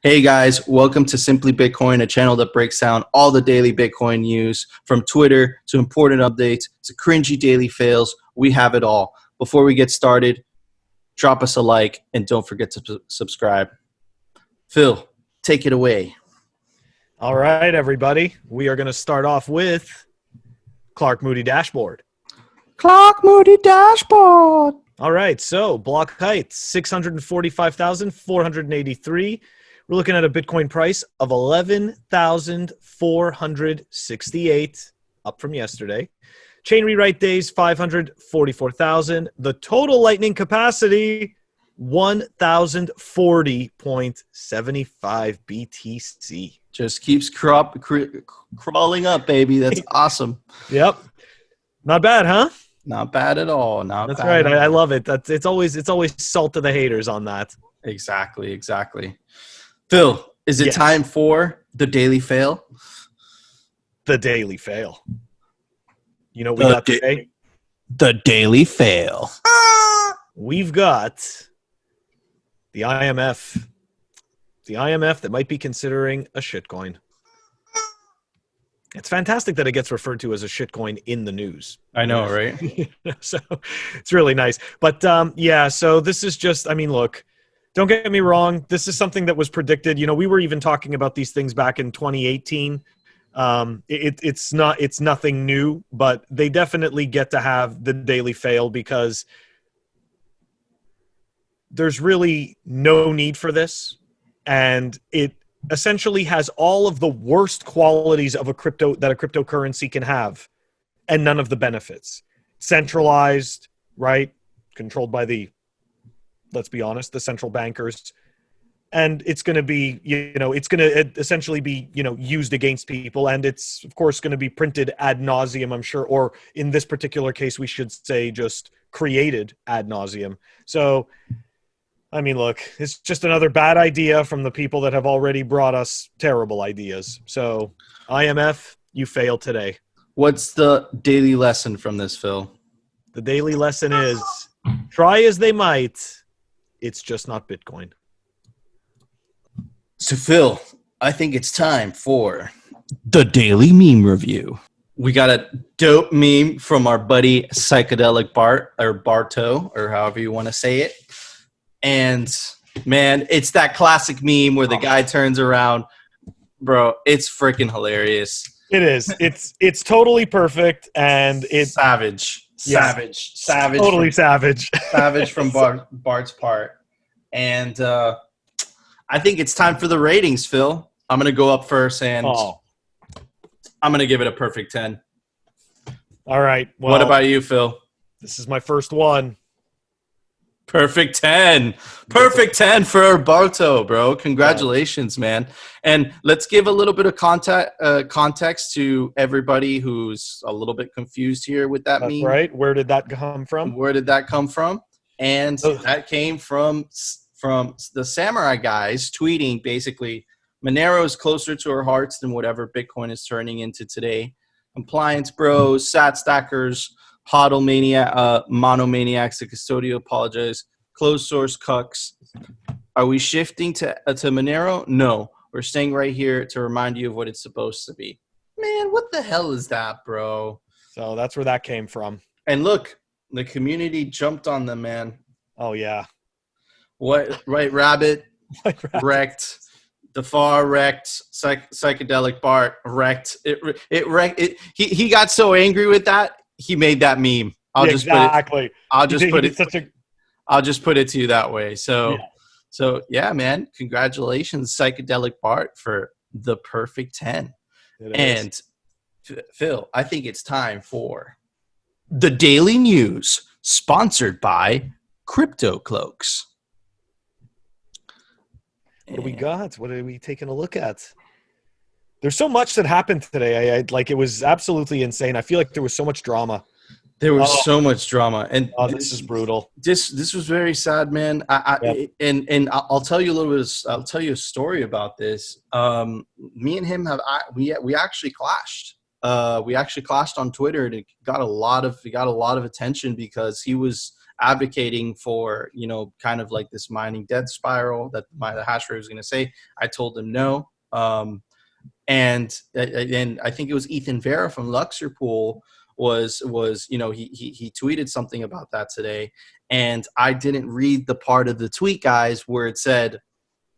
Hey guys, welcome to Simply Bitcoin, a channel that breaks down all the daily Bitcoin news, from Twitter to important updates to cringy daily fails. We have it all. Before we get started, drop us a like and don't forget to subscribe. Phil, take it away. All right, everybody. We are going to start off with Clark Moody Dashboard. Clark Moody Dashboard. All right, so block height, 645,483. We're looking at a Bitcoin price of 11,468, up from yesterday. Chain rewrite days, 544,000. The total Lightning capacity, 1,040.75 BTC. Just keeps crawling up, baby. That's awesome. Yep. Not bad, huh? Not bad at all. That's right. I love it. It's always salt to the haters on that. Exactly. Phil, is it time for the daily fail? The daily fail. You know what we got today? The daily fail. We've got the IMF. The IMF that might be considering a shitcoin. It's fantastic that it gets referred to as a shitcoin in the news. I know, right? So it's really nice. But so this is just, look, don't get me wrong. This is something that was predicted. We were even talking about these things back in 2018. It's nothing new, but they definitely get to have the daily fail because there's really no need for this. And it essentially has all of the worst qualities of a cryptocurrency can have, and none of the benefits. Centralized, right? Controlled by let's be honest, the central bankers. And it's going to be, it's going to essentially be, used against people. And it's, of course, going to be printed ad nauseum, I'm sure. Or in this particular case, we should say just created ad nauseum. So, look, it's just another bad idea from the people that have already brought us terrible ideas. So, IMF, you failed today. What's the daily lesson from this, Phil? The daily lesson is, try as they might, it's just not Bitcoin. So, Phil, I think it's time for the daily meme review. We got a dope meme from our buddy Psychedelic Bart, or Barto, or however you want to say it. And, man, it's that classic meme where the guy turns around. Bro, it's freaking hilarious. It is. It's totally perfect, and it's savage. Totally savage. Savage from Bart's part. And I think it's time for the ratings, Phil. I'm going to go up first, and I'm going to give it a perfect 10. All right. Well, what about you, Phil? This is my first one. Perfect 10. Perfect 10 for Barto, bro. Congratulations, man. And let's give a little bit of context to everybody who's a little bit confused here with that meme. That's right. Where did that come from? And that came from the Samouri guys tweeting basically, Monero is closer to our hearts than whatever Bitcoin is turning into today. Compliance bros, sat stackers, hodl monomaniacs, the custodial apologize, closed source cucks. Are we shifting to Monero? No, we're staying right here to remind you of what it's supposed to be. Man, what the hell is that, bro? So that's where that came from. And look, the community jumped on them, man. Oh yeah. What? Right, Rabbit wrecked. Defar wrecked. Psychedelic Bart wrecked. It wrecked. He got so angry with that. He made that meme. I'll just put it to you that way. So yeah, man. Congratulations, Psychedelic Bart, for the perfect 10. And Phil, I think it's time for the daily news, sponsored by Crypto Cloaks. What do we got? What are we taking a look at? There's so much that happened today. It was absolutely insane. I feel like there was so much drama. There was so much drama, and this is brutal. This was very sad, man. And I'll tell you a little bit. I'll tell you a story about this. Me and him we actually clashed. We actually clashed on Twitter, and it got a lot of attention because he was advocating for, kind of like this mining death spiral that the hash rate was going to say. I told him no. And I think it was Ethan Vera from Luxor Pool was he tweeted something about that today, and I didn't read the part of the tweet, guys, where it said,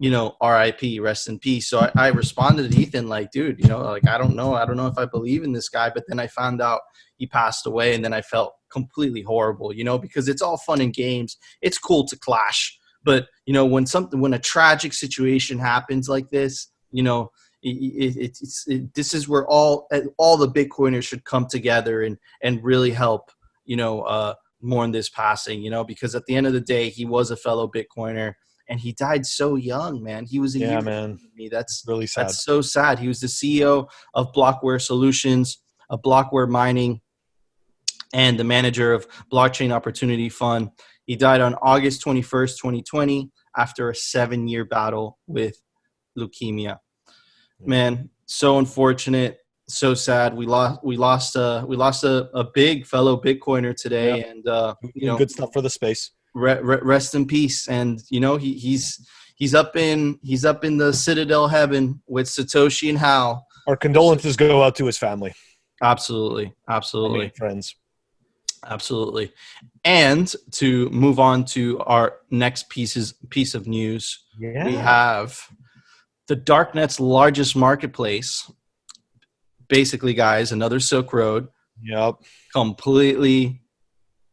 RIP, rest in peace. So I responded to Ethan like, dude, like, I don't know if I believe in this guy. But then I found out he passed away, and then I felt completely horrible, because it's all fun and games. It's cool to clash, but when a tragic situation happens like this, this is where all the Bitcoiners should come together and really help, mourn this passing, because at the end of the day, he was a fellow Bitcoiner. And he died so young, man. He was a year older than me. That's really sad. That's so sad. He was the CEO of Blockware Solutions, of Blockware Mining, and the manager of Blockchain Opportunity Fund. He died on August 21st, 2020, after a 7-year battle with leukemia. Man, so unfortunate, so sad. We lost a big fellow Bitcoiner today, and good stuff for the space. Rest in peace. And he's up in the Citadel heaven with Satoshi and Hal. Our condolences go out to his family. Absolutely. Friends. Absolutely. And to move on to our next piece of news, we have the darknet's largest marketplace. Basically, guys, another Silk Road. Yep. Completely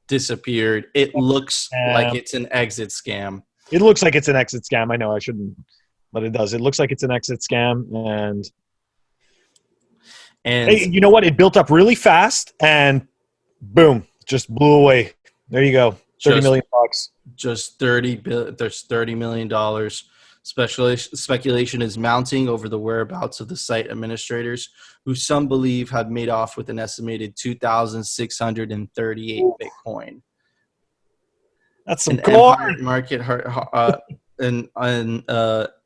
disappeared. It looks like it's an exit scam. It looks like it's an exit scam. I know I shouldn't, but it does. It looks like it's an exit scam. And hey, you know what? It built up really fast and boom, just blew away. There you go. $30 million. Just there's $30 million. Speculation is mounting over the whereabouts of the site administrators, who some believe had made off with an estimated 2,638 Bitcoin. That's some Empire Market,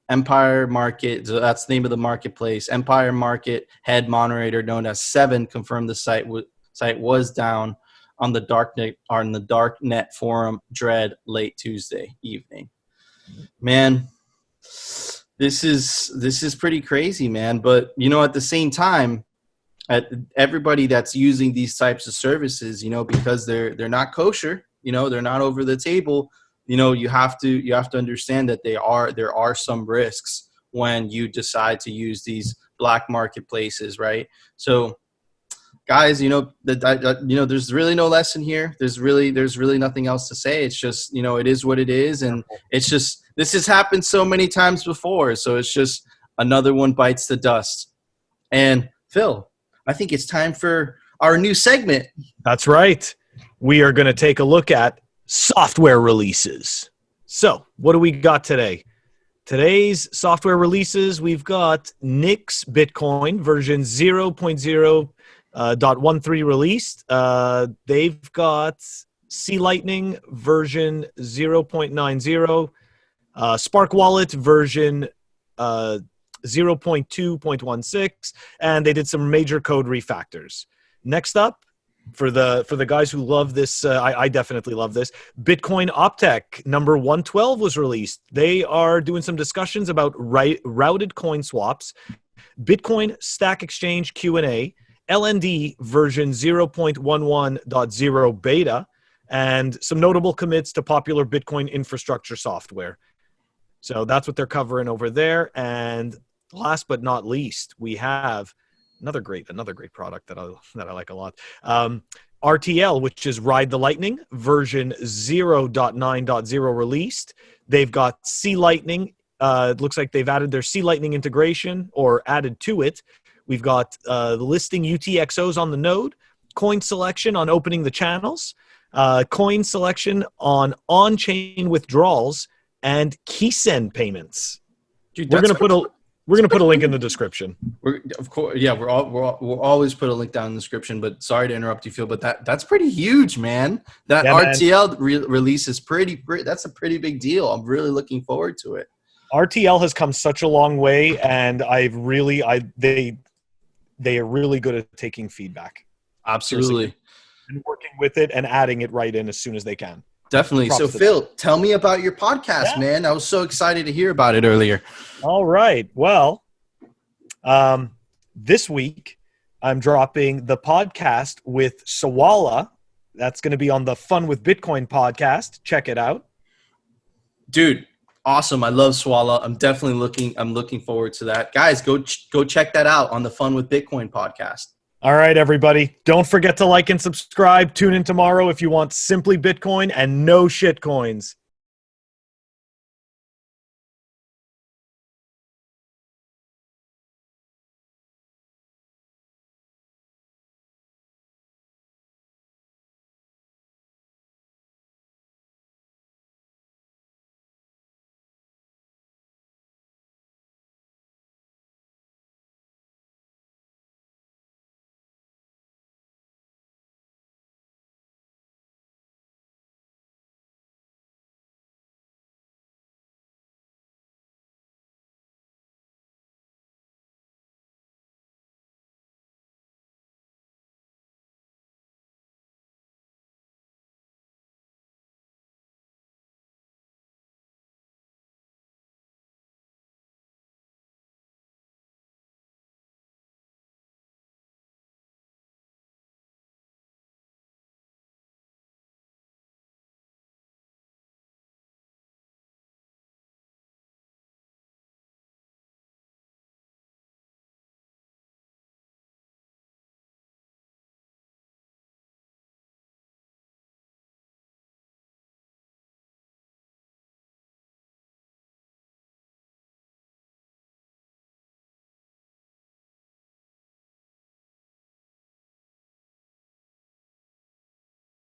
Empire Market. So that's the name of the marketplace. Empire Market head moderator known as Seven confirmed the site was down on the darknet forum Dread late Tuesday evening. Man, this is pretty crazy, man. But at the same time, everybody that's using these types of services, because they're not kosher, they're not over the table, you have to understand that there are some risks when you decide to use these black marketplaces, right? So guys, there's really no lesson here. There's really nothing else to say. It's just, it is what it is. And it's just, this has happened so many times before. So it's just another one bites the dust. And Phil, I think it's time for our new segment. That's right. We are going to take a look at software releases. So what do we got today? Today's software releases, we've got nix-bitcoin version 0.0.13 released. They've got C-Lightning version 0.90, Spark Wallet version 0.2.16, and they did some major code refactors. Next up, for the guys who love this, I definitely love this, Bitcoin Optech number 112 was released. They are doing some discussions about routed coin swaps, Bitcoin StackExchange Q&A, LND version 0.11.0 beta, and some notable commits to popular Bitcoin infrastructure software. So that's what they're covering over there. And last but not least, we have another great product that I like a lot. RTL, which is Ride the Lightning version 0.9.0 released. They've got C-Lightning. It looks like they've added their C-Lightning integration or added to it. We've got listing UTXOs on the node, coin selection on opening the channels, coin selection on on-chain withdrawals, and Keysend payments. Dude, we're gonna put a link in the description. We'll always put a link down in the description. But sorry to interrupt you, Phil, but that's pretty huge, man. That RTL release is pretty. That's a pretty big deal. I'm really looking forward to it. RTL has come such a long way, and they are really good at taking feedback. Absolutely. And working with it and adding it right in as soon as they can. Definitely. So, Props to Phil, tell me about your podcast, Yeah. man. I was so excited to hear about it earlier. All right. Well, this week I'm dropping the podcast with Sawala. That's going to be on the Fun with Bitcoin podcast. Check it out. Dude, awesome. I love Swalla. I'm looking forward to that. Guys, go check that out on the Fun with Bitcoin podcast. All right, everybody. Don't forget to like and subscribe. Tune in tomorrow if you want simply Bitcoin and no shit coins.